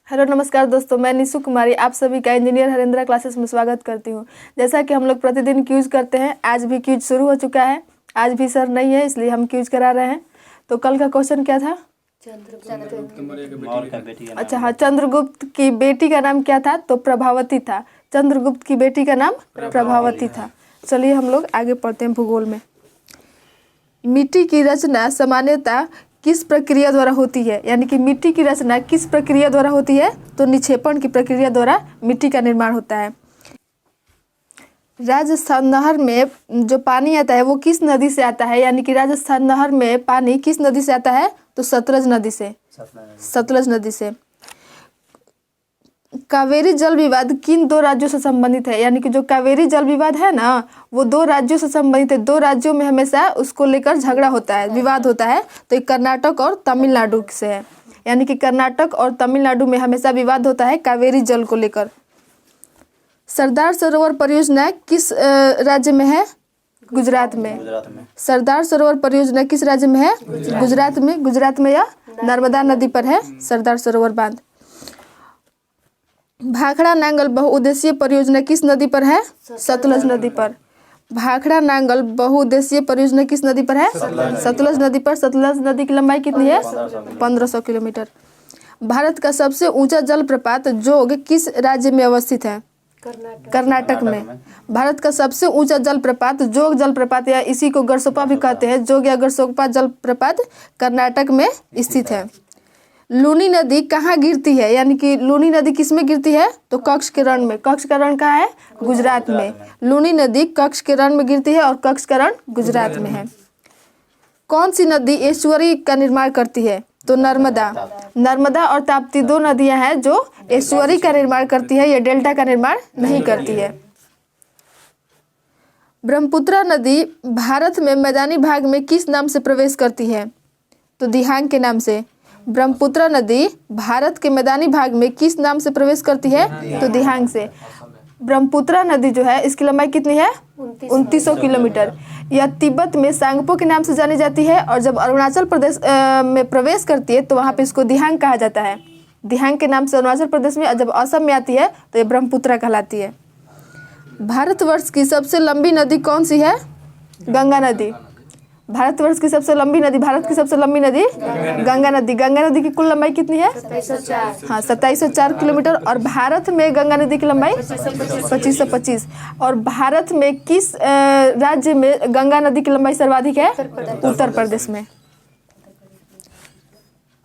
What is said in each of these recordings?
Hello नमस्कार दोस्तों, मैं निशु कुमारी आप सभी का इंजीनियर हरेंद्रा क्लासेस में स्वागत करती हूँ। जैसा कि हम लोग प्रतिदिन क्यूज करते हैं, आज भी क्यूज शुरू हो चुका है। आज भी सर नहीं है इसलिए हम क्यूज करा रहे हैं। तो कल का क्वेश्चन क्या था? अच्छा हाँ, चंद्रगुप्त की बेटी का नाम क्या था? तो प्रभावती था। चंद्रगुप्त की बेटी का नाम प्रभावती था। चलिए हम लोग आगे पढ़ते हैं भूगोल में। मिट्टी की रचना सामान्यतः किस प्रक्रिया द्वारा होती है? यानी कि मिट्टी की रचना किस प्रक्रिया द्वारा होती है? तो निक्षेपण की प्रक्रिया द्वारा मिट्टी का निर्माण होता है। राजस्थान नहर में जो पानी आता है वो किस नदी से आता है? यानी कि राजस्थान नहर में पानी किस नदी से आता है? तो सतलज नदी से। सतलज नदी से। कावेरी जल विवाद किन दो राज्यों से संबंधित है? यानी कि जो कावेरी जल विवाद है ना, वो दो राज्यों से संबंधित है। दो राज्यों में हमेशा उसको लेकर झगड़ा होता है, विवाद होता है। तो ये कर्नाटक और तमिलनाडु से है। यानी कि कर्नाटक और तमिलनाडु में हमेशा विवाद होता है कावेरी जल को लेकर। सरदार सरोवर परियोजना किस राज्य में है? गुजरात में। सरदार सरोवर परियोजना किस राज्य में है? गुजरात में। गुजरात में या नर्मदा नदी पर है सरदार सरोवर बांध। भाखड़ा नांगल बहुउद्देशीय परियोजना किस नदी पर है? सतलज नदी पर। भाखड़ा नांगल बहुउद्देशीय परियोजना किस नदी पर है? सतलज नदी पर। सतलज नदी की लंबाई कितनी है? 1500 किलोमीटर। भारत का सबसे ऊंचा जलप्रपात जोग किस राज्य में अवस्थित है? कर्नाटक में। भारत का सबसे ऊंचा जलप्रपात जोग जलप्रपात या इसी को गरसोपा भी कहते हैं, जोग या गरसोपा जलप्रपात कर्नाटक में स्थित है। लूनी नदी कहाँ गिरती है? यानी कि लूनी नदी किस में गिरती है? तो कच्छ के रण में। कच्छ का रण कहाँ है? गुजरात में। लूनी नदी कच्छ के रण में गिरती है और कच्छ का रण गुजरात में है। कौन सी नदी एस्चुअरी का निर्माण करती है? तो नर्मदा। नर्मदा और ताप्ती दो नदियां हैं जो एस्चुअरी का निर्माण करती है, ये डेल्टा का निर्माण नहीं करती है। ब्रह्मपुत्र नदी भारत में मैदानी भाग में किस नाम से प्रवेश करती है? तो दिहांग के नाम से। ब्रह्मपुत्र नदी भारत के मैदानी भाग में किस नाम से प्रवेश करती है? तो दिहांग से। ब्रह्मपुत्र नदी जो है इसकी लंबाई कितनी है? 2900 किलोमीटर। यह तिब्बत में सांगपो के नाम से जानी जाती है और जब अरुणाचल प्रदेश में प्रवेश करती है तो वहाँ पे इसको दिहांग कहा जाता है। दिहांग के नाम से अरुणाचल प्रदेश में, जब असम में आती है तो ये ब्रह्मपुत्र कहलाती है। भारतवर्ष की सबसे लंबी नदी कौन सी है? गंगा नदी। भारतवर्ष की सबसे लंबी नदी, भारत की सबसे लंबी नदी गंगा नदी। गंगा नदी की कुल लंबाई कितनी है? 2704 किलोमीटर। और भारत में गंगा नदी की लंबाई 2525। और भारत में किस राज्य में गंगा नदी की लंबाई सर्वाधिक है? उत्तर प्रदेश में।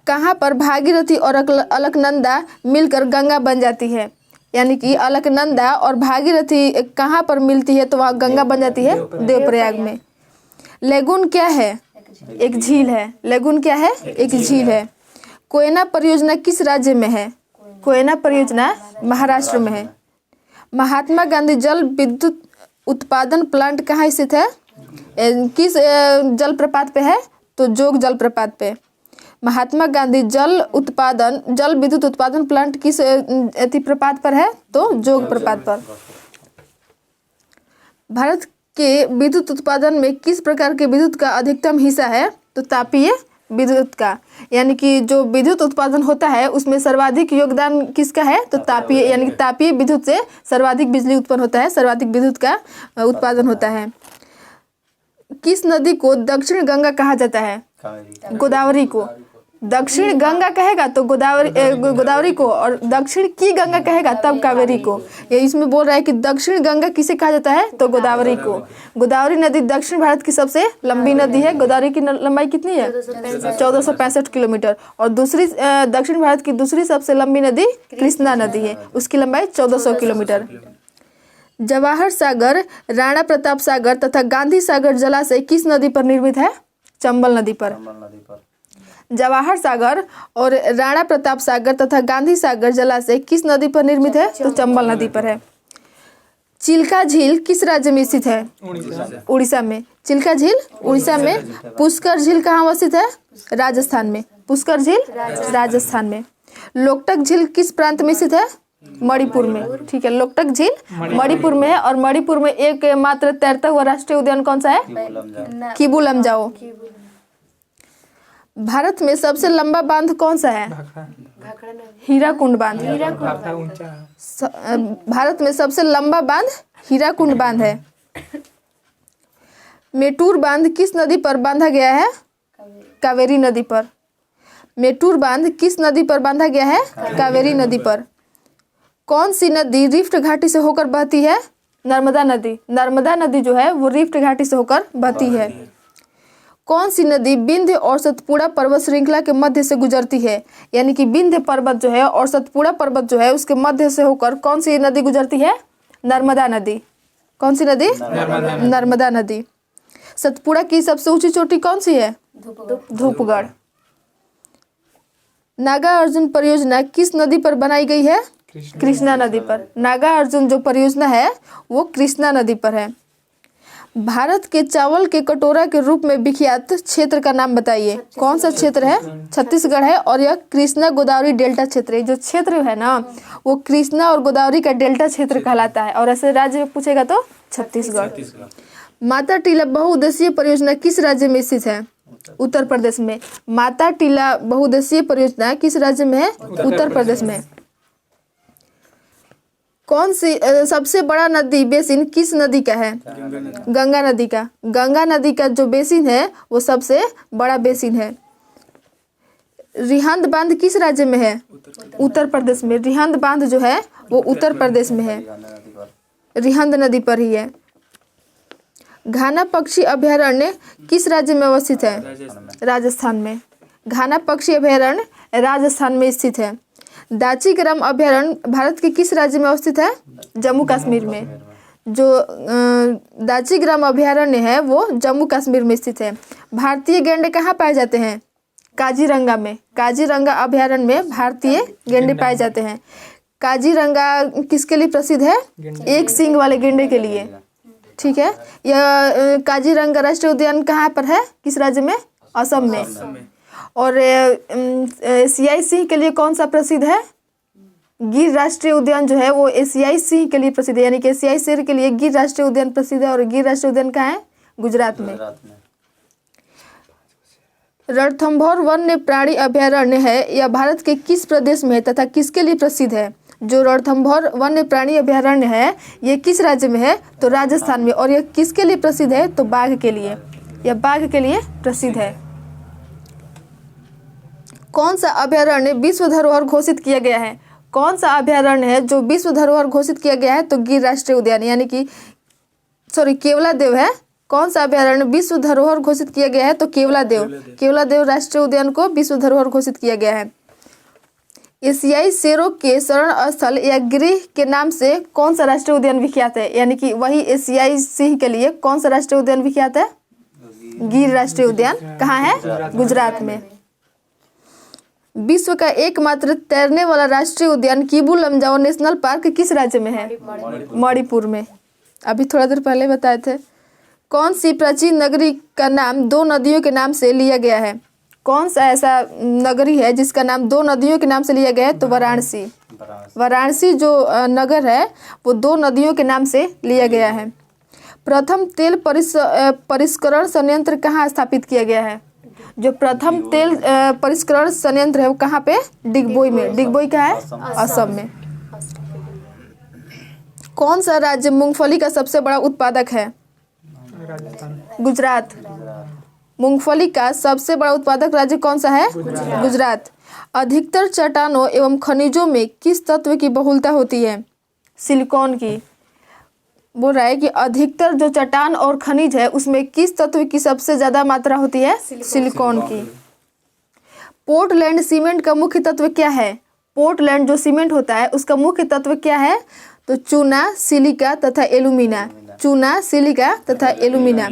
कहाँ पर भागीरथी और अलकनंदा मिलकर गंगा बन जाती है? यानी कि अलकनंदा और भागीरथी कहाँ पर मिलती है तो वहाँ गंगा बन जाती है? देवप्रयाग में। लेगुन क्या है? एक झील है। लेगुन क्या है? एक झील है। कोयना परियोजना किस राज्य में है? कोयना परियोजना महाराष्ट्र में है। महात्मा गांधी जल विद्युत उत्पादन प्लांट कहाँ स्थित है? किस जलप्रपात पे है? तो जोग जलप्रपात पे। महात्मा गांधी जल विद्युत उत्पादन प्लांट किस प्रपात पर है? तो जोग प्रपात पर। भारत के विद्युत उत्पादन में किस प्रकार के विद्युत का अधिकतम हिस्सा है? तो तापीय विद्युत का। यानी कि जो विद्युत उत्पादन होता है उसमें सर्वाधिक योगदान किसका है? तो तापीय, यानी कि तापीय विद्युत से सर्वाधिक बिजली उत्पन्न होता है, सर्वाधिक विद्युत का उत्पादन होता है। किस नदी को दक्षिण गंगा कहा जाता है? गोदावरी को। दक्षिण गंगा कहेगा तो गोदावरी को, और दक्षिण की गंगा कहेगा तब कावेरी को। ये इसमें बोल रहा है कि दक्षिण गंगा किसे कहा जाता है? तो गोदावरी को। गोदावरी नदी दक्षिण भारत की सबसे लंबी नदी है। गोदावरी की लंबाई कितनी है? 1465 किलोमीटर। और दूसरी दक्षिण भारत की दूसरी सबसे लंबी नदी कृष्णा नदी है, उसकी लंबाई 1400 किलोमीटर। जवाहर सागर, राणा प्रताप सागर तथा गांधी सागर जलाशय किस नदी पर निर्मित है? चंबल नदी पर। जवाहर सागर और राणा प्रताप सागर तथा गांधी सागर जलाशय किस नदी पर निर्मित है? तो चंबल नदी पर है। चिल्का झील किस राज्य में स्थित है? उड़ीसा में। चिल्का झील उड़ीसा में। पुष्कर झील कहाँ अवस्थित है? राजस्थान में। पुष्कर झील राजस्थान में। लोकटक झील किस प्रांत में स्थित है? मणिपुर में। ठीक है, लोकटक झील मणिपुर में है। और मणिपुर में एक मात्र तैरता हुआ राष्ट्रीय उद्यान कौन सा है? किबू लमजाओ। भारत में सबसे लंबा बांध कौन सा है? हीराकुंड बांध। भारत में सबसे लंबा बांध हीराकुंड बांध है। मेटूर बांध किस नदी पर बांधा गया है? कावेरी नदी पर। मेटूर बांध किस नदी पर बांधा गया है? कावेरी नदी पर। कौन सी नदी रिफ्ट घाटी से होकर बहती है? नर्मदा नदी। नर्मदा नदी जो है वो रिफ्ट घाटी से होकर बहती है। कौन सी नदी विंध्य और सतपुड़ा पर्वत श्रृंखला के मध्य से गुजरती है? यानी कि विंध्य पर्वत जो है और सतपुड़ा पर्वत जो है उसके मध्य से होकर कौन सी नदी गुजरती है? नर्मदा नदी। कौन सी नदी? नर्मदा नदी। सतपुड़ा की सबसे ऊंची चोटी कौन सी है? धूपगढ़। नागा अर्जुन परियोजना किस नदी पर बनाई गई है? कृष्णा नदी पर। नागा अर्जुन जो परियोजना है वो कृष्णा नदी पर है। भारत के चावल के कटोरा के रूप में विख्यात क्षेत्र का नाम बताइए। कौन सा क्षेत्र है? छत्तीसगढ़ है और यह कृष्णा गोदावरी डेल्टा क्षेत्र है। जो क्षेत्र है ना वो कृष्णा और गोदावरी का डेल्टा क्षेत्र कहलाता है। और ऐसे राज्य में पूछेगा तो छत्तीसगढ़। माता टीला बहुउद्देशीय परियोजना किस राज्य में स्थित है? उत्तर प्रदेश में। माता टीला बहुउद्देशीय परियोजना किस राज्य में है? उत्तर प्रदेश में। कौन सी सबसे बड़ा नदी बेसिन किस नदी का है? गंगा नदी का। गंगा नदी का जो बेसिन है वो सबसे बड़ा बेसिन है। रिहंद बांध किस राज्य में है? उत्तर प्रदेश में। रिहंद बांध जो है वो उत्तर प्रदेश में है, रिहंद नदी पर ही है। घाना पक्षी अभयारण्य किस राज्य में अवस्थित है? राजस्थान में। घाना पक्षी अभयारण्य राजस्थान में स्थित है। दाची ग्राम अभयारण्य भारत के किस राज्य में अवस्थित है? जम्मू कश्मीर में। जो दाची ग्राम अभयारण्य है वो जम्मू कश्मीर में स्थित है। भारतीय गैंडे कहाँ पाए जाते हैं? काजीरंगा में। काजीरंगा अभयारण्य में भारतीय गैंडे पाए जाते हैं। काजीरंगा किसके लिए प्रसिद्ध है? एक सींग वाले गैंडे के लिए। ठीक है। यह काजीरंगा राष्ट्रीय उद्यान कहाँ पर है? किस राज्य में? असम में। और एशियाई सिंह के लिए कौन सा प्रसिद्ध है? गिर राष्ट्रीय उद्यान जो है वो एशियाई सिंह के लिए प्रसिद्ध है। यानी कि एशियाई शेर के लिए गिर राष्ट्रीय उद्यान प्रसिद्ध है। और गिर राष्ट्रीय उद्यान कहाँ है? गुजरात में। रणथंभौर वन्य प्राणी अभयारण्य है यह भारत के किस प्रदेश में है तथा किसके लिए प्रसिद्ध है? जो रणथंभौर वन्य प्राणी अभयारण्य है ये किस राज्य में है? तो राजस्थान में। और यह किसके लिए प्रसिद्ध है? तो बाघ के लिए। यह बाघ के लिए प्रसिद्ध है। कौन सा अभयारण्य विश्व धरोहर घोषित किया गया है? कौन सा अभयारण्य है जो विश्व धरोहर घोषित किया गया है? तो गिर राष्ट्रीय उद्यान यानी कि केवलादेव है। कौन सा अभयारण्य विश्व धरोहर घोषित किया गया है? तो केवलादेव। केवलादेव राष्ट्रीय उद्यान को विश्व धरोहर घोषित किया गया है। एशियाई शेरों के शरण स्थल या गृह के नाम से कौन सा राष्ट्रीय उद्यान विख्यात है? यानी कि वही एशियाई सिंह के लिए कौन सा राष्ट्रीय उद्यान विख्यात है? गिर राष्ट्रीय उद्यान। कहाँ है? गुजरात में। विश्व का एकमात्र तैरने वाला राष्ट्रीय उद्यान किबू लमजाओ नेशनल पार्क किस राज्य में है? मणिपुर में। अभी थोड़ा देर पहले बताए थे। कौन सी प्राचीन नगरी का नाम दो नदियों के नाम से लिया गया है? कौन सा ऐसा नगरी है जिसका नाम दो नदियों के नाम से लिया गया है? तो वाराणसी। वाराणसी जो नगर है वो दो नदियों के नाम से लिया गया है। प्रथम तेल परिष्करण संयंत्र कहाँ स्थापित किया गया है? जो प्रथम तेल परिष्करण संयंत्र है वो कहाँ पे? डिगबोई में। डिगबोई कहाँ है? असम में। कौन सा राज्य मूंगफली का सबसे बड़ा उत्पादक है? गुजरात। मूंगफली का सबसे बड़ा उत्पादक राज्य कौन सा है? गुजरात। अधिकतर चट्टानों एवं खनिजों में किस तत्व की बहुलता होती है? सिलिकॉन की। बोल रहा है कि अधिकतर जो चट्टान और खनिज है उसमें किस तत्व की सबसे ज्यादा मात्रा होती है? सिलिकॉन की। पोर्टलैंड सीमेंट का मुख्य तत्व क्या है? पोर्टलैंड जो सीमेंट होता है उसका मुख्य तत्व क्या है? तो चूना, सिलिका तथा एल्यूमिना। चूना, सिलिका तथा एल्यूमिना।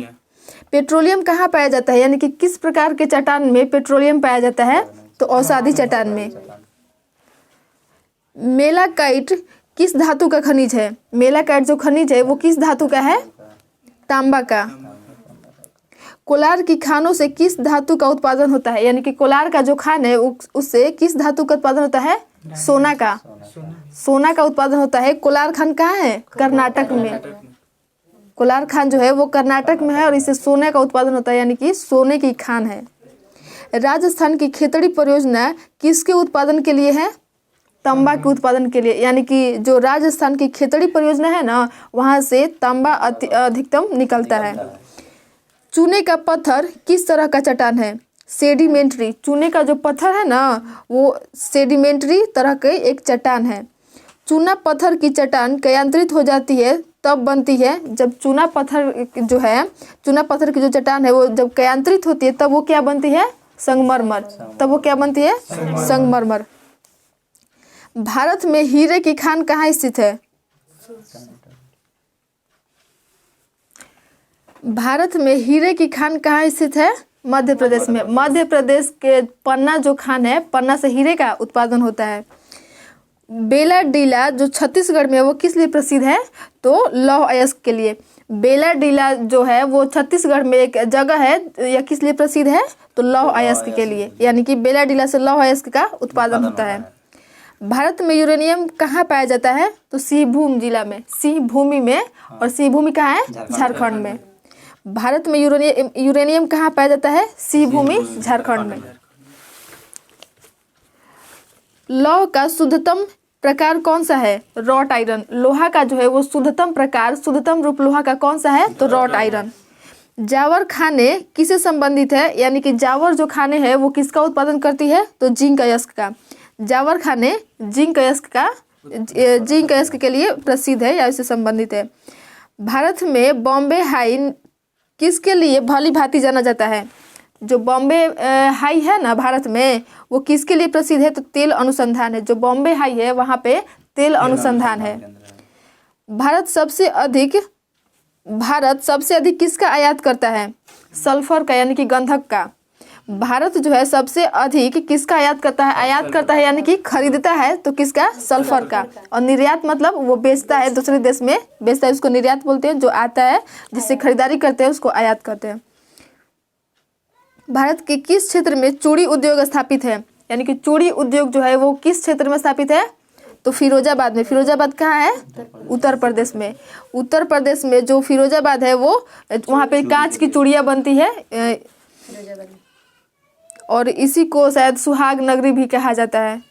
पेट्रोलियम कहाँ पाया जाता है? यानी कि किस प्रकार के चट्टान में पेट्रोलियम पाया जाता है? तो औषधि चट्टान में। मेलाकाइट किस धातु का खनिज है? मेलाकाइट जो खनिज है वो किस धातु का है? तांबा का। कोलार की खानों से किस धातु का उत्पादन होता है? यानी कि कोलार का जो खान है उससे किस धातु का उत्पादन होता है? सोना का। सोना का उत्पादन होता है। कोलार खान कहाँ है? कर्नाटक में। कोलार खान जो है वो कर्नाटक में है और इससे सोने का उत्पादन होता है यानी कि सोने की खान है। राजस्थान की खेतड़ी परियोजना किसके उत्पादन के लिए है? तांबा के उत्पादन के लिए, यानी कि जो राजस्थान की खेतड़ी परियोजना है ना, वहाँ से तांबा अधिकतम निकलता है। चूने का पत्थर किस तरह का चट्टान है? सेडिमेंट्री। चूने का जो पत्थर है ना, वो सेडिमेंट्री तरह के एक चट्टान है। चूना पत्थर की चट्टान क्रियांतरित हो जाती है तब बनती है जब चूना पत्थर जो है, चूना पत्थर की जो चट्टान है वो जब क्रियांतरित होती है तब वो क्या बनती है? संगमरमर। तब वो क्या बनती है? संगमरमर। भारत में हीरे की खान कहाँ स्थित है? भारत में हीरे की खान कहाँ स्थित है? मध्य प्रदेश में। मध्य प्रदेश के पन्ना जो खान है, पन्ना से हीरे का उत्पादन होता है। बेला डीला जो छत्तीसगढ़ में, वो किस लिए प्रसिद्ध है? तो लौह अयस्क के लिए। बेला डीला जो है वो छत्तीसगढ़ में एक जगह है, यह किस लिए प्रसिद्ध है? तो लौह अयस्क के लिए, यानी कि बेला डीला से लौह अयस्क का उत्पादन होता है। भारत में यूरेनियम कहाँ पाया जाता है? तो सिंहभूम जिला में, सिंहभूमि में। और सिंहभूमि कहाँ है? झारखंड में। भारत में यूरेनियम कहाँ पाया जाता है? सिंहभूमि, झारखंड में। लौह का शुद्धतम प्रकार कौन सा है? Wrought iron. लोहा का जो है वो शुद्धतम प्रकार, शुद्धतम रूप लोहा का कौन सा है? तो रॉट आयरन। जावर खाने किससे संबंधित है? यानी कि जावर जो खाने हैं वो किसका उत्पादन करती है? तो जिंक अयस्क का। जावर खाने जिंक अयस्क के लिए प्रसिद्ध है या इससे संबंधित है। भारत में बॉम्बे हाई किसके लिए भली भांति जाना जाता है? जो बॉम्बे हाई है ना भारत में, वो किसके लिए प्रसिद्ध है? तो तेल अनुसंधान है। जो बॉम्बे हाई है वहाँ पे तेल अनुसंधान है। भारत सबसे अधिक किसका आयात करता है? सल्फर का, यानी कि गंधक का। भारत जो है सबसे अधिक किसका आयात करता है? आयात करता है यानी कि खरीदता है, तो किसका? सल्फर का। और निर्यात मतलब वो बेचता है, दूसरे देश में बेचता है, उसको निर्यात बोलते हैं। जो आता है जिससे खरीदारी करते हैं उसको आयात करते हैं। भारत के किस क्षेत्र में चूड़ी उद्योग स्थापित है? यानी कि चूड़ी उद्योग जो है वो किस क्षेत्र में स्थापित है? तो फिरोजाबाद में। फिरोजाबाद कहाँ है? उत्तर प्रदेश में। उत्तर प्रदेश में जो फिरोजाबाद है वो, वहाँ पे कांच की चूड़ियाँ बनती है, और इसी को शायद सुहाग नगरी भी कहा जाता है।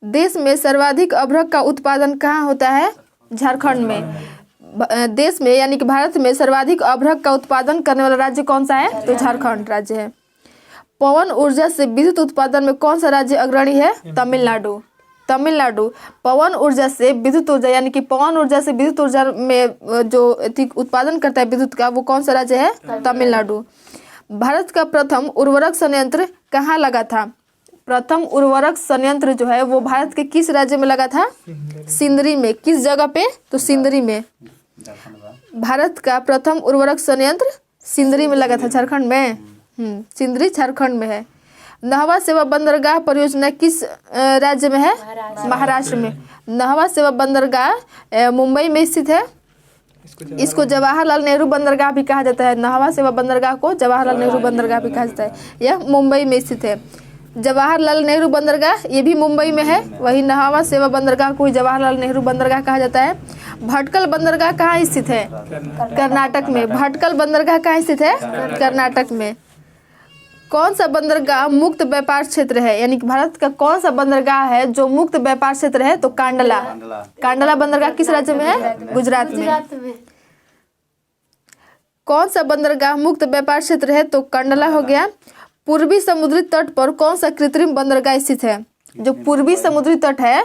देश में सर्वाधिक अभ्रक का उत्पादन कहाँ होता है? झारखंड में। देश में यानी कि भारत में सर्वाधिक अभ्रक का उत्पादन करने वाला राज्य कौन सा है? तो झारखंड राज्य है। पवन ऊर्जा से विद्युत उत्पादन में कौन सा राज्य अग्रणी है? तमिलनाडु। तमिलनाडु पवन ऊर्जा से विद्युत ऊर्जा, यानी कि पवन ऊर्जा से विद्युत ऊर्जा में जो उत्पादन करता है विद्युत का, वो कौन सा राज्य है? तमिलनाडु। भारत का प्रथम उर्वरक संयंत्र कहाँ लगा था? प्रथम उर्वरक संयंत्र जो है वो भारत के किस राज्य में लगा था? सिंदरी में। किस जगह पे? तो सिंदरी में। भारत का प्रथम उर्वरक संयंत्र सिंदरी में लगा था, झारखंड में। सिंदरी झारखंड में है। नहवा सेवा बंदरगाह परियोजना किस राज्य में है? महाराष्ट्र में। नहवा सेवा बंदरगाह मुंबई में स्थित है। इसको जवाहरलाल नेहरू बंदरगाह भी कहा जाता है। नहवा सेवा बंदरगाह को जवाहरलाल नेहरू बंदरगाह भी कहा जाता है। यह मुंबई में स्थित है। जवाहरलाल नेहरू बंदरगाह ये भी मुंबई में है। वही नहवा सेवा बंदरगाह को ही जवाहरलाल नेहरू बंदरगाह कहा जाता है। भटकल बंदरगाह कहाँ स्थित है? कर्नाटक में। भटकल बंदरगाह कहाँ स्थित है? कर्नाटक में। कौन सा बंदरगाह मुक्त व्यापार क्षेत्र है? यानी कि भारत का कौन सा बंदरगाह है जो मुक्त व्यापार क्षेत्र है? तो कांडला। कांडला बंदरगाह किस राज्य में है? गुजरात में। कौन सा बंदरगाह मुक्त व्यापार क्षेत्र है? तो कांडला हो गया। पूर्वी समुद्री तट पर कौन सा कृत्रिम बंदरगाह स्थित है? जो पूर्वी समुद्री तट है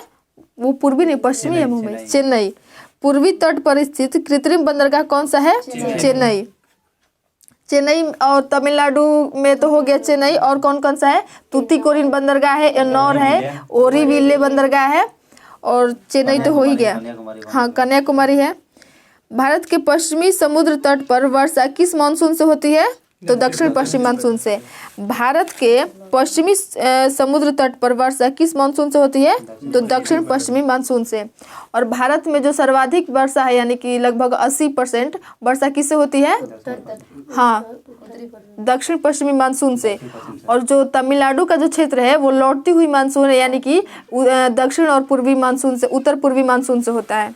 वो पूर्वी नहीं पश्चिमी है मुंबई, चेन्नई। पूर्वी तट पर स्थित कृत्रिम बंदरगाह कौन सा है? चेन्नई। चेन्नई और तमिलनाडु में तो हो गया चेन्नई। और कौन कौन सा है? तूतीकोरिन बंदरगाह है, एन्नौर है, ओरीविल्ले बंदरगाह है, और चेन्नई तो हो ही गया। हाँ, कन्याकुमारी है। भारत के पश्चिमी समुद्र तट पर वर्षा किस मानसून से होती है? तो दक्षिण पश्चिम मानसून से। भारत के पश्चिमी समुद्र तट पर वर्षा किस मानसून से होती है? तो दक्षिण पश्चिमी मानसून से। और भारत में जो सर्वाधिक वर्षा है यानी कि लगभग 80% वर्षा किससे होती है? हाँ, दक्षिण पश्चिमी मानसून से। और जो तमिलनाडु का जो क्षेत्र है वो लौटती हुई मानसून है, यानी कि दक्षिण और पूर्वी मानसून से, उत्तर पूर्वी मानसून से होता है।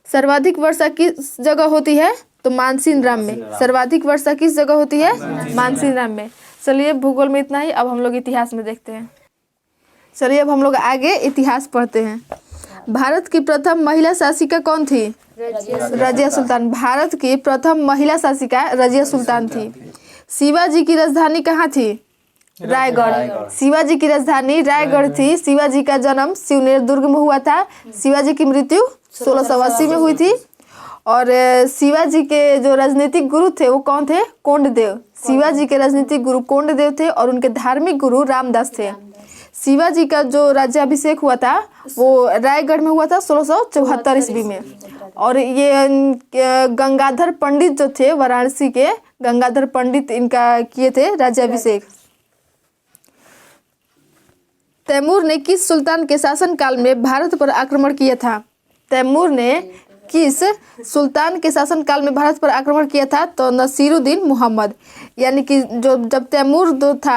सर्वाधिक वर्षा किस जगह होती है? तो मानसीन में। सर्वाधिक वर्षा किस जगह होती है? मानसीन में। चलिए भूगोल में इतना ही, अब हम लोग इतिहास में देखते हैं। चलिए अब हम लोग आगे इतिहास पढ़ते हैं। भारत की प्रथम महिला शासिका कौन थी? रजिया सुल्तान। भारत की प्रथम महिला शासिका रजिया सुल्तान थी। शिवाजी की राजधानी कहाँ थी? रायगढ़। शिवाजी की राजधानी रायगढ़ थी। शिवाजी का जन्म शिवनेर दुर्ग में हुआ था। शिवाजी की मृत्यु 1680 में हुई थी। और शिवाजी के जो राजनीतिक गुरु थे वो कौन थे? कोंडदेव। शिवाजी के राजनीतिक गुरु कोंडदेव थे और उनके धार्मिक गुरु रामदास थे। शिवाजी का जो राज्याभिषेक हुआ था वो रायगढ़ में हुआ था 1674 ईस्वी में। और ये गंगाधर पंडित जो थे, वाराणसी के गंगाधर पंडित इनका किए थे राज्याभिषेक। तैमूर ने किस सुल्तान के शासनकाल में भारत पर आक्रमण किया था? तैमूर ने किस सुल्तान के शासनकाल में भारत पर आक्रमण किया था? तो नसीरुद्दीन मोहम्मद। यानी कि जो जब तैमूर जो था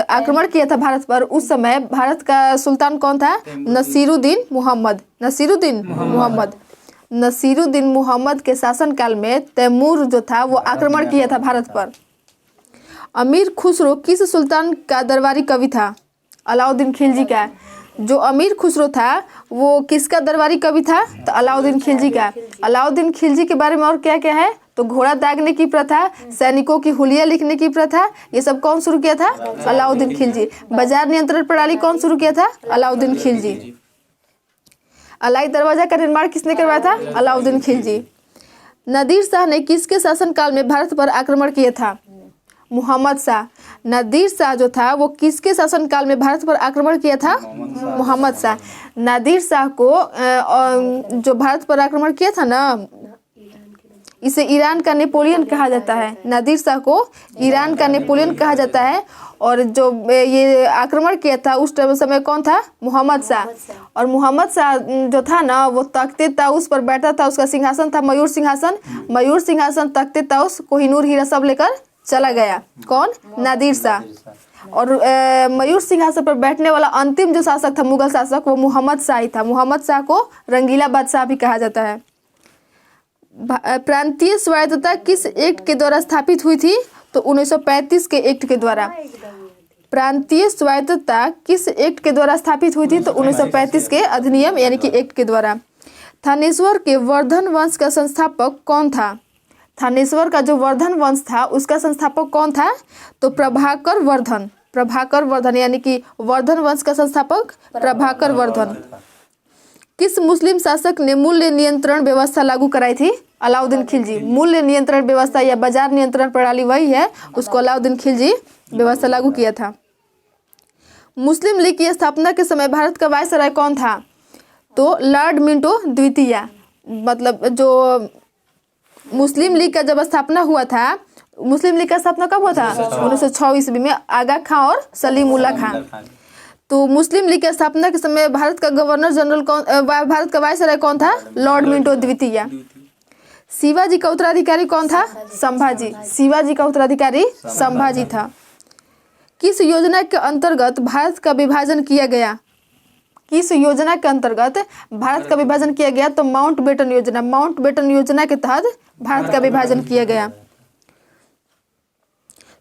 आक्रमण किया था भारत पर, उस समय भारत का सुल्तान कौन था? नसीरुद्दीन मोहम्मद। नसीरुद्दीन मोहम्मद के शासनकाल में तैमूर जो था वो आक्रमण किया था भारत पर। अमीर खुसरो किस सुल्तान का दरबारी कवि था? अलाउद्दीन खिलजी का। जो अमीर खुसरो था वो किसका दरबारी कवि था? तो अलाउद्दीन खिलजी का। अलाउद्दीन खिलजी के बारे में और क्या क्या है? तो घोड़ा दागने की प्रथा, सैनिकों की हुलिया लिखने की प्रथा, ये सब कौन शुरू किया था? अलाउद्दीन खिलजी। बाजार नियंत्रण प्रणाली कौन शुरू किया था? अलाउद्दीन खिलजी। अलाई दरवाजा का निर्माण किसने करवाया था? अलाउद्दीन खिलजी। नादिर शाह ने किसके शासनकाल में भारत पर आक्रमण किया था? मोहम्मद शाह। नादिर शाह जो था वो किसके शासनकाल में भारत पर आक्रमण किया था? मोहम्मद शाह। नादिर शाह को जो भारत पर आक्रमण किया था ना, इसे ईरान का नेपोलियन कहा जाता है। नादिर शाह को ईरान का नेपोलियन कहा जाता है। और जो ये आक्रमण किया था उस समय कौन था? मोहम्मद शाह। और मोहम्मद शाह जो था ना वो तख्ते ताउस पर बैठा था। उसका सिंहासन था मयूर सिंहासन। मयूर सिंहासन, तख्ते ताउस, कोहिनूर हीरा सब लेकर चला गया। कौन? नादिर शाह। और मयूर सिंहासन पर बैठने वाला अंतिम जो शासक था, मुगल शासक, वो मोहम्मद शाह ही था। मोहम्मद शाह को रंगीला बादशाह भी कहा जाता है। प्रांतीय स्वायत्तता किस एक्ट के द्वारा स्थापित हुई थी? तो 1935 के एक्ट के द्वारा। प्रांतीय स्वायत्तता किस एक्ट के द्वारा स्थापित हुई थी? तो 1935 के अधिनियम यानी कि एक्ट के द्वारा। थानेश्वर के वर्धन वंश का संस्थापक कौन था? थानेश्वर का जो वर्धन वंश था उसका संस्थापक कौन था? तो प्रभाकर वर्धन। प्रभाकर वर्धन यानी कि वर्धन वंश का संस्थापक प्रभाकर वर्धन। किस मुस्लिम शासक ने मूल्य नियंत्रण व्यवस्था लागू कराई थी? अलाउद्दीन खिलजी। मूल्य नियंत्रण व्यवस्था या बाजार नियंत्रण प्रणाली वही है, उसको अलाउद्दीन खिलजी व्यवस्था लागू किया था। मुस्लिम लीग की स्थापना के समय भारत का वायसराय कौन था? तो लॉर्ड मिंटो द्वितीय। मतलब जो मुस्लिम लीग का जब स्थापना हुआ था, मुस्लिम लीग का स्थापना कब हुआ था? 1906 ईस्वी में आगा खां और सलीम उल्लाह खां। तो मुस्लिम लीग की स्थापना के समय भारत का गवर्नर जनरल कौन, भारत का वायसराय कौन था? लॉर्ड मिंटो द्वितीय। शिवाजी का उत्तराधिकारी कौन था? संभाजी। शिवाजी का उत्तराधिकारी संभाजी था। किस योजना के अंतर्गत भारत का विभाजन किया गया? किस योजना के अंतर्गत भारत का विभाजन किया गया? तो माउंटबेटन योजना। माउंटबेटन योजना के तहत भारत का विभाजन किया गया।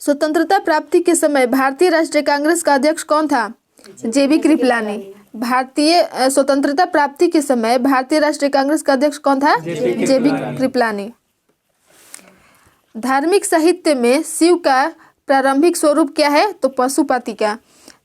स्वतंत्रता प्राप्ति के समय भारतीय राष्ट्रीय कांग्रेस का अध्यक्ष कौन था? जेबी कृपलानी। भारतीय स्वतंत्रता प्राप्ति के समय भारतीय राष्ट्रीय कांग्रेस का अध्यक्ष कौन था? जेबी कृपलानी। धार्मिक साहित्य में शिव का प्रारंभिक स्वरूप क्या है? तो पशुपति का।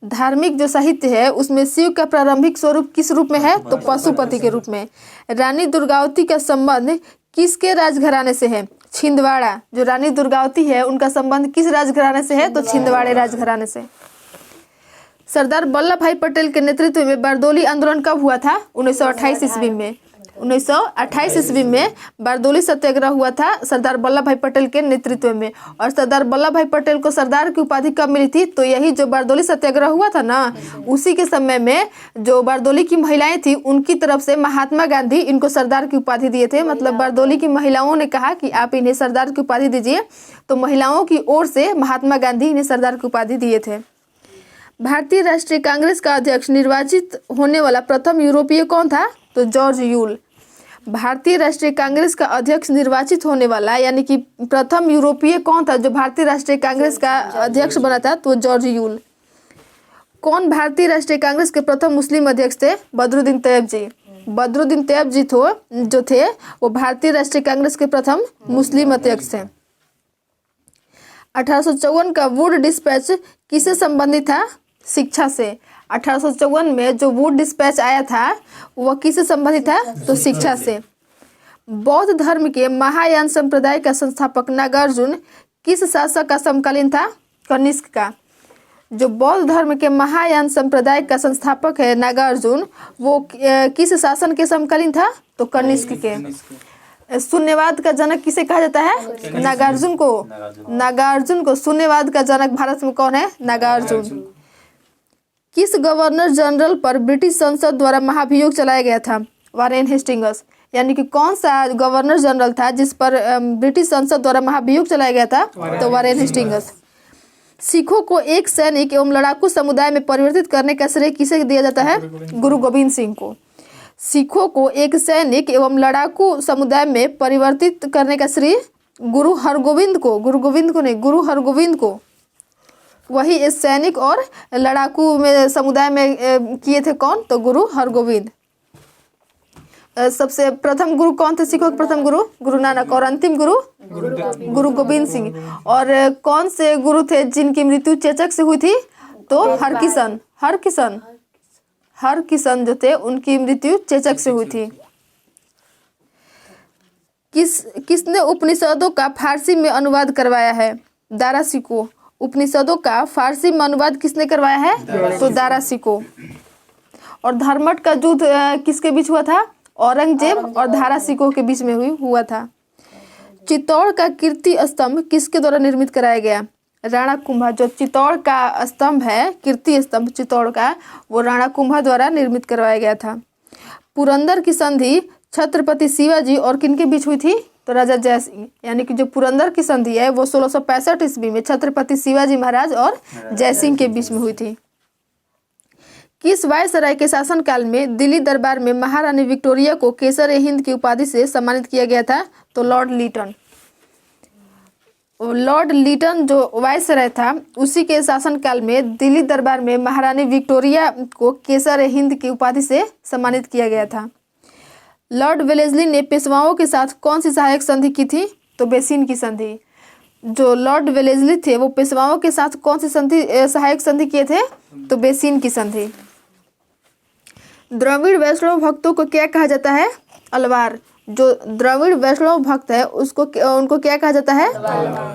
धार्मिक जो साहित्य है उसमें शिव का प्रारंभिक स्वरूप किस रूप में है? तो पशुपति के रूप में। रानी दुर्गावती का संबंध किसके राजघराने से है? छिंदवाड़ा। जो रानी दुर्गावती है उनका संबंध किस राजघराने से है? तो छिंदवाड़े राजघराने से। सरदार वल्लभ भाई पटेल के नेतृत्व में बारदोली आंदोलन कब हुआ था? 1928 ईस्वी में। 1928 ईस्वी में बारदोली सत्याग्रह हुआ था सरदार वल्लभ भाई पटेल के नेतृत्व में। और सरदार वल्लभ भाई पटेल को सरदार की उपाधि कब मिली थी? तो यही जो बारदोली सत्याग्रह हुआ था ना, उसी के समय में जो बारदोली की महिलाएं थी उनकी तरफ से महात्मा गांधी इनको सरदार की उपाधि दिए थे। मतलब बारदोली की महिलाओं ने कहा कि आप इन्हें सरदार की उपाधि दीजिए, तो महिलाओं की ओर से महात्मा गांधी इन्हें सरदार की उपाधि दिए थे। भारतीय राष्ट्रीय कांग्रेस का अध्यक्ष निर्वाचित होने वाला प्रथम यूरोपीय कौन था? तो जॉर्ज यूल। भारतीय राष्ट्रीय कांग्रेस का अध्यक्ष निर्वाचित होने वाला यानी कि प्रथम यूरोपीय कौन था जो भारतीय राष्ट्रीय कांग्रेस का अध्यक्ष बना था? तो जॉर्ज यूल। कौन भारतीय राष्ट्रीय कांग्रेस के प्रथम मुस्लिम अध्यक्ष थे? बदरुद्दीन तैयब जी। बदरुद्दीन तैयब जी जो थे वो भारतीय राष्ट्रीय कांग्रेस के प्रथम मुस्लिम अध्यक्ष थे। 1854 का वुड डिस्पैच किससे संबंधित था? शिक्षा से। 1854 में जो वुड डिस्पैच आया था वह किससे संबंधित था? तो शिक्षा से। बौद्ध धर्म के महायान संप्रदाय का संस्थापक नागार्जुन किस शासक का समकालीन था? कनिष्क का। जो बौद्ध धर्म के महायान संप्रदाय का संस्थापक है नागार्जुन, वो किस शासन के समकालीन था? तो कनिष्क के। शून्यवाद का जनक किसे कहा जाता है? नागार्जुन को। नागार्जुन को शून्यवाद का जनक भारत में कौन है? नागार्जुन। किस गवर्नर जनरल पर ब्रिटिश संसद द्वारा महाभियोग चलाया गया था? Warren Hastings. यानी कि कौन सा गवर्नर जनरल था जिस पर ब्रिटिश संसद द्वारा महाभियोग चलाया गया था? तो वारेन हेस्टिंग्स। सिखों को एक सैनिक एवं लड़ाकू समुदाय में परिवर्तित करने का श्रेय किसे दिया जाता है? गुरु गोविंद सिंह को। सिखों को एक सैनिक एवं लड़ाकू समुदाय में परिवर्तित करने का श्रेय गुरु हरगोविंद को। गुरु गोविंद को नहीं, गुरु हरगोविंद को। वही इस सैनिक और लड़ाकू में समुदाय में किए थे कौन? तो गुरु हरगोविंद। सबसे प्रथम गुरु कौन थे सिखों के? प्रथम गुरु गुरु नानक। और अंतिम गुरु गुरु गोविंद सिंह। और कौन से गुरु थे जिनकी मृत्यु चेचक से हुई थी? तो हरकिशन। हरकिशन। हरकिशन जो थे उनकी मृत्यु चेचक से हुई थी। किसने उपनिषदों का फारसी में अनुवाद करवाया है? दारा शिकोह। उपनिषदों का फारसी में अनुवाद किसने करवाया है? तो दारा शिकोह। और धर्मठ का युद्ध किसके बीच हुआ था? औरंगजेब और दारा शिकोह के बीच में हुआ था। चित्तौड़ का कीर्ति स्तंभ किसके द्वारा निर्मित कराया गया? राणा कुंभा। जो चित्तौड़ का स्तंभ है, कीर्ति स्तंभ चित्तौड़ का, वो राणा कुंभा द्वारा निर्मित करवाया गया था। पुरंदर की संधि छत्रपति शिवाजी और किनके बीच हुई थी? तो राजा जय सिंह। यानी कि जो पुरंदर की संधि है वो 1665 ईस्वी में छत्रपति शिवाजी महाराज और जय सिंह के बीच में हुई थी। किस वायसराय के शासनकाल में दिल्ली दरबार में महारानी विक्टोरिया को केसर-ए-हिंद की उपाधि से सम्मानित किया गया था? तो लॉर्ड लीटन। लॉर्ड लीटन जो वायसराय था उसी के शासनकाल में दिल्ली दरबार में महारानी विक्टोरिया को केसर-ए-हिंद की उपाधि से सम्मानित किया गया था। लॉर्ड वेलेस्ली ने पेशवाओं के साथ कौन सी सहायक संधि की थी? तो बेसिन की संधि। जो लॉर्ड वेलेस्ली थे वो पेशवाओं के साथ कौन सी सहायक संधि किए थे? तो बेसिन की संधि। द्रविड़ वैष्णव भक्तों को क्या कहा जाता है? अलवार। जो द्रविड़ वैष्णव भक्त है उनको क्या कहा जाता है?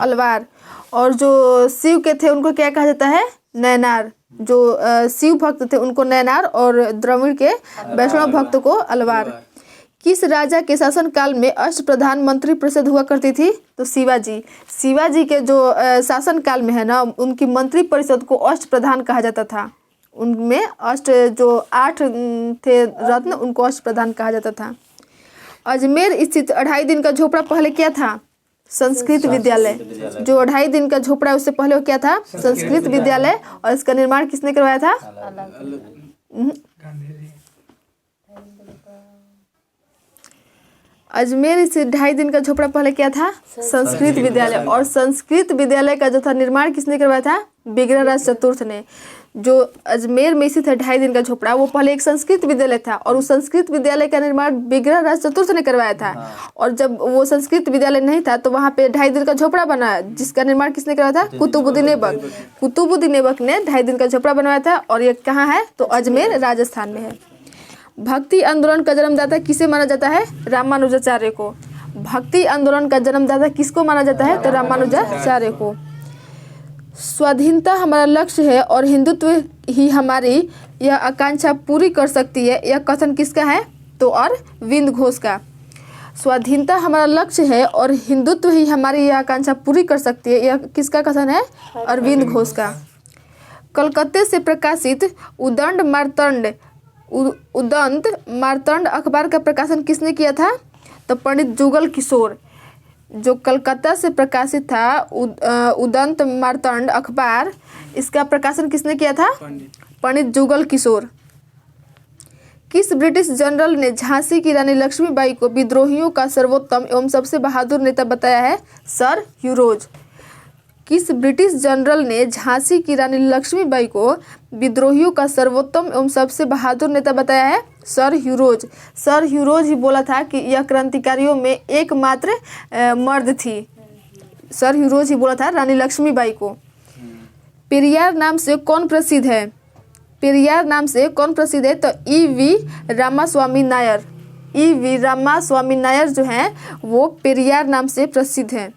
अलवार। और जो शिव के थे उनको क्या कहा जाता है? नैनार। जो शिव भक्त थे उनको नैनार और द्रविड़ के वैष्णव भक्त को अलवार। किस राजा के शासन काल में अष्टप्रधान मंत्री परिषद हुआ करती थी? तो शिवाजी। शिवाजी के जो शासन काल में है ना, उनकी मंत्री परिषद को अष्टप्रधान कहा जाता था। उनमें जो 8 थे रत्न, उनको अष्टप्रधान कहा जाता था। अजमेर स्थित 2.5 दिन का झोपड़ा पहले क्या था? संस्कृत विद्यालय। जो 2.5 दिन का झोपड़ा उससे पहले वो क्या था? संस्कृत विद्यालय। और इसका निर्माण किसने करवाया था? अजमेर से 2.5 दिन का झोपड़ा पहले क्या था? संस्कृत विद्यालय। और संस्कृत विद्यालय का जो था निर्माण किसने करवाया था? विग्रहराज चतुर्थ ने। जो अजमेर में स्थित है 2.5 दिन का झोपड़ा, वो पहले एक संस्कृत विद्यालय था और उस संस्कृत विद्यालय का निर्माण विग्रहराज चतुर्थ ने करवाया था। और जब वो संस्कृत विद्यालय नहीं था तो वहाँ पे 2.5 दिन का झोपड़ा बना, जिसका निर्माण किसने करवाया था? कुतुबुद्दीन ऐबक। कुतुबुद्दीन ऐबक ने 2.5 दिन का झोपड़ा बनवाया था। और ये कहाँ है? तो अजमेर राजस्थान में है। भक्ति आंदोलन का जन्मदाता किसे माना जाता है? रामानुजाचार्य को। भक्ति आंदोलन का जन्मदाता किसको माना जाता है? तो रामानुजाचार्य को। स्वाधीनता हमारा लक्ष्य है और हिंदुत्व ही हमारी यह आकांक्षा पूरी कर सकती है, यह कथन किसका है? तो अरविंद घोष का। स्वाधीनता हमारा लक्ष्य है और हिंदुत्व ही हमारी यह आकांक्षा पूरी कर सकती है, यह किसका कथन है? अरविंद घोष का। कलकत्ते से प्रकाशित उदंत मार्तंड अखबार का प्रकाशन किसने किया था? तो पंडित जुगल किशोर। जो कलकत्ता से प्रकाशित था उदंत मार्तंड अखबार, इसका प्रकाशन किसने किया था? पंडित जुगल किशोर। किस ब्रिटिश जनरल ने झांसी की रानी लक्ष्मीबाई को विद्रोहियों का सर्वोत्तम एवं सबसे बहादुर नेता बताया है? Sir Hugh Rose. किस ब्रिटिश जनरल ने झांसी की रानी लक्ष्मीबाई को विद्रोहियों का सर्वोत्तम एवं सबसे बहादुर नेता बताया है? Sir Hugh Rose. सर ह्यूरोज ही बोला था कि यह क्रांतिकारियों में एकमात्र मर्द थी। सर ह्यूरोज ही बोला था रानी लक्ष्मीबाई को। पेरियार नाम से कौन प्रसिद्ध है? पेरियार नाम से कौन प्रसिद्ध है? तो ई.वी. रामास्वामी नायर। ई.वी. रामास्वामी नायर जो हैं वो पेरियार नाम से प्रसिद्ध हैं।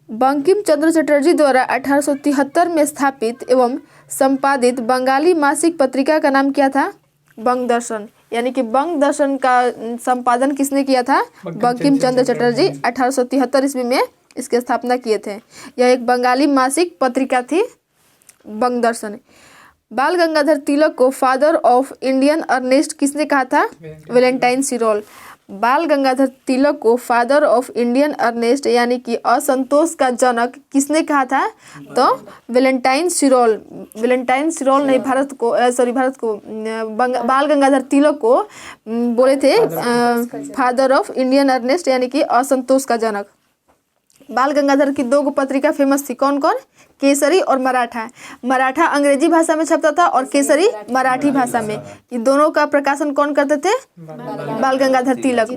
बंकिम चंद्र चटर्जी द्वारा 1873 में स्थापित एवं संपादित बंगाली मासिक पत्रिका का नाम क्या था? बंग दर्शन। यानी कि बंग दर्शन का संपादन किसने किया था? बंकिम चंद्र चटर्जी 1873 ईस्वी में इसकी स्थापना किए थे। यह एक बंगाली मासिक पत्रिका थी, बंग दर्शन। बाल गंगाधर तिलक को फादर ऑफ इंडियन अर्नेस्ट किसने कहा था? वैलेंटाइन सिरोल। बाल गंगाधर तिलक को फादर ऑफ इंडियन अर्नेस्ट यानी कि असंतोष का जनक किसने कहा था? तो वैलेंटाइन सिरोल। वैलेंटाइन सिरोल ने भारत को बाल गंगाधर तिलक को बोले थे फादर ऑफ इंडियन अर्नेस्ट यानी कि असंतोष का जनक। बाल गंगाधर की दो पत्रिका फेमस थी, कौन कौन? केसरी और मराठा। मराठा अंग्रेजी भाषा में छपता था और केसरी मराठी भाषा में। ये दोनों का प्रकाशन कौन करते थे? बाल गंगाधर तिलक।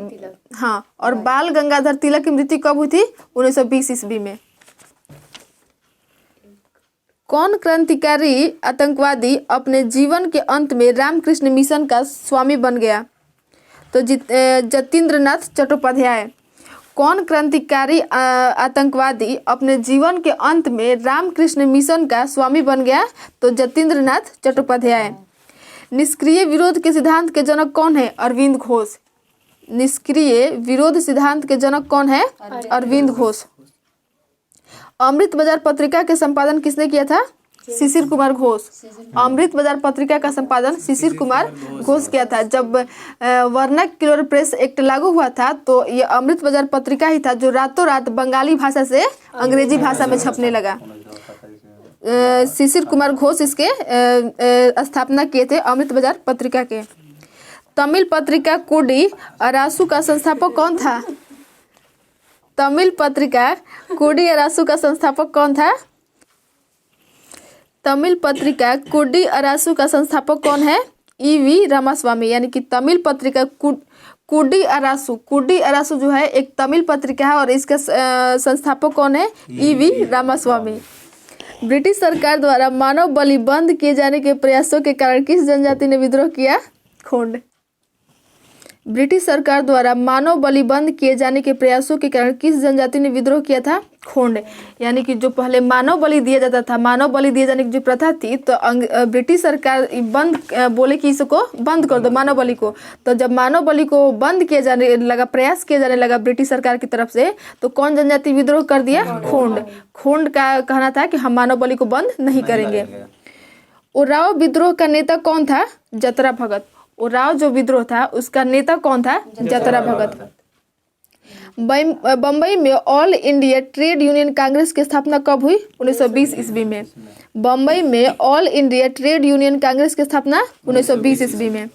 हाँ, और बाल गंगाधर तिलक की मृत्यु कब हुई थी? 1920 ईस्वी में। कौन क्रांतिकारी आतंकवादी अपने जीवन के अंत में रामकृष्ण मिशन का स्वामी बन गया? तो जतींद्रनाथ चट्टोपाध्याय। कौन क्रांतिकारी आतंकवादी अपने जीवन के अंत में रामकृष्ण मिशन का स्वामी बन गया? तो जतींद्रनाथ चट्टोपाध्याय। निष्क्रिय विरोध के सिद्धांत के जनक कौन है? अरविंद घोष। निष्क्रिय विरोध सिद्धांत के जनक कौन है? अरविंद घोष। अमृत बाजार पत्रिका के संपादन किसने किया था? शिशिर कुमार घोष। अमृत बाजार पत्रिका का संपादन शिशिर कुमार घोष किया था। जब वर्नाक्युलर प्रेस एक्ट लागू हुआ था तो ये अमृत बाजार पत्रिका ही था जो रातों रात बंगाली भाषा से अंग्रेजी भाषा में छपने लगा। शिशिर कुमार घोष इसके स्थापना किए थे अमृत बाजार पत्रिका के। तमिल पत्रिका कुडी अरासू का संस्थापक कौन था? तमिल पत्रिका कुडी अरासू का संस्थापक कौन था? तमिल पत्रिका कुडी अरासू का संस्थापक कौन है? ई.वी. रामास्वामी। यानी कि तमिल पत्रिका कुडी अरासू। कुडी अरासू जो है एक तमिल पत्रिका है और इसका संस्थापक कौन है? ई.वी. रामास्वामी। ब्रिटिश सरकार द्वारा मानव बलि बंद किए जाने के प्रयासों के कारण किस जनजाति ने विद्रोह किया? खोंड। ब्रिटिश सरकार द्वारा मानव बलि बंद किए जाने के प्रयासों के कारण किस जनजाति ने विद्रोह किया था? खोंड। यानी कि जो पहले मानव बलि दिया जाता था, मानव बलि दिए जाने की जो प्रथा थी, तो ब्रिटिश सरकार बोले कि इसको बंद कर दो मानव बलि को। तो जब मानव बलि को बंद किया जाने लगा, प्रयास किया जाने लगा ब्रिटिश सरकार की तरफ से, तो कौन जनजाति विद्रोह कर दिया? खोंड। खोंड का कहना था कि हम मानव बलि को बंद नहीं करेंगे। उराव विद्रोह का नेता कौन था? जतरा भगत। उराव जो विद्रोह था उसका नेता कौन था? जतरा भगत। बम्बई में all India trade union Congress की स्थापना कब हुई? 1920 ईस्वी में। बम्बई में all India trade union Congress की स्थापना 1920 ईस्वी में।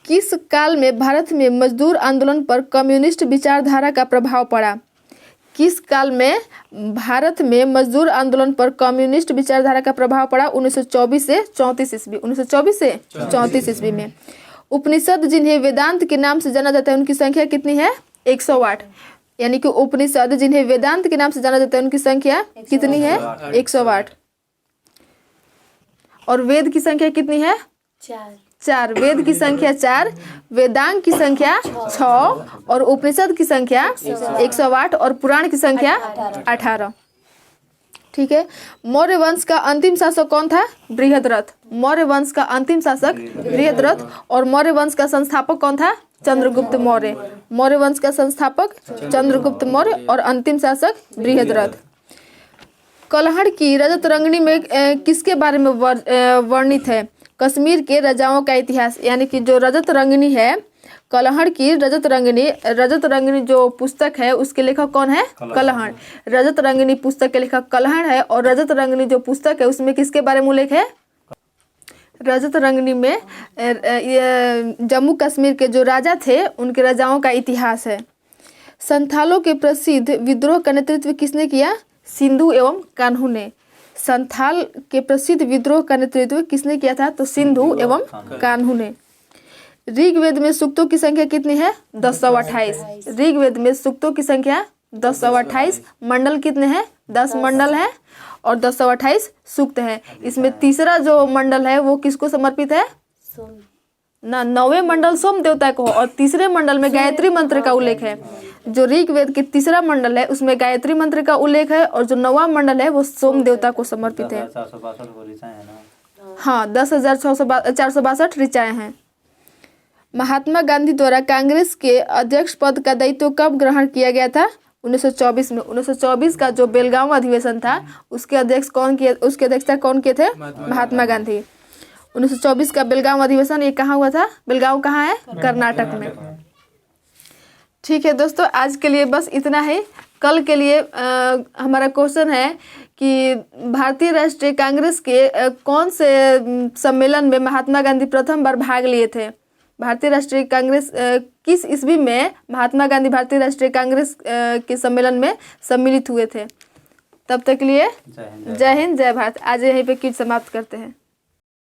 किस काल में भारत में मजदूर आंदोलन पर कम्युनिस्ट विचारधारा का प्रभाव पड़ा? किस काल में भारत में मजदूर आंदोलन पर कम्युनिस्ट विचारधारा का प्रभाव पड़ा? 1924 से 34 ईस्वी। 1924 से 34 ईस्वी में। उपनिषद जिन्हें वेदांत के नाम से जाना जाता है उनकी संख्या कितनी है? 108। यानी कि उपनिषद जिन्हें वेदांत के नाम से जाना जाता है उनकी संख्या कितनी है? 108। और वेद की संख्या कितनी है? 4। वेद की संख्या 4, वेदांग की संख्या 6 और उपनिषद की संख्या 108 और पुराण की संख्या 18। ठीक है। मौर्य वंश का अंतिम शासक कौन था? बृहद्रथ। मौर्य वंश का अंतिम शासक बृहद्रथ। और मौर्य वंश का संस्थापक कौन था? चंद्रगुप्त मौर्य। मौर्य वंश का संस्थापक चंद्रगुप्त मौर्य और अंतिम शासक बृहद्रथ। कलहड़ की रजत रंगनी में किसके बारे में वर्णित है? कश्मीर के राजाओं का इतिहास। यानी कि जो रजत रंगनी है, कलहड़ की रजत रंगनी जो पुस्तक है उसके लेखक कौन है? कलहड़। रजत रंगनी पुस्तक के लेखक कलहड़ है और रजत रंगनी जो पुस्तक है उसमें किसके बारे में उल्लेख है? रजत रंगनी में जम्मू कश्मीर के जो राजा थे उनके राजाओं का इतिहास है। संथालों के प्रसिद्ध विद्रोह का नेतृत्व किसने किया? सिंधु एवं कान्हू ने। संथाल के प्रसिद्ध विद्रोह का नेतृत्व किसने किया था? तो सिंधु एवं कान्हू ने। ऋग्वेद में सूक्तों की संख्या कितनी है? 1028। ऋग्वेद में सूक्तों की संख्या 1028। मंडल कितने हैं? 10 मंडल है और 1028 सूक्त है। इसमें तीसरा जो मंडल है वो किसको समर्पित है? ना, 9वें मंडल सोम देवता को और तीसरे मंडल में गायत्री मंत्र का उल्लेख है। जो ऋग्वेद के तीसरा मंडल है उसमें गायत्री मंत्र का उल्लेख है और जो 9वां मंडल है वो सोम देवता को समर्पित है। हाँ, 10,462 ऋचाएं हैं। महात्मा गांधी द्वारा कांग्रेस के अध्यक्ष पद का दायित्व कब ग्रहण किया गया था? 1924 में। 1924 का जो बेलगांव अधिवेशन था उसके अध्यक्षता कौन किए थे? महात्मा गांधी। 1924 का बेलगांव अधिवेशन ये कहाँ हुआ था? बेलगांव कहाँ है? कर्नाटक में। ठीक है दोस्तों, आज के लिए बस इतना है। कल के लिए हमारा क्वेश्चन है कि भारतीय राष्ट्रीय कांग्रेस के कौन से सम्मेलन में महात्मा गांधी प्रथम बार भाग लिए थे? भारतीय राष्ट्रीय कांग्रेस किस ईस्वी में महात्मा गांधी भारतीय राष्ट्रीय कांग्रेस के सम्मेलन में सम्मिलित हुए थे? तब तक के लिए जय हिंद, जय भारत। आज यहीं पे क्विज समाप्त करते हैं।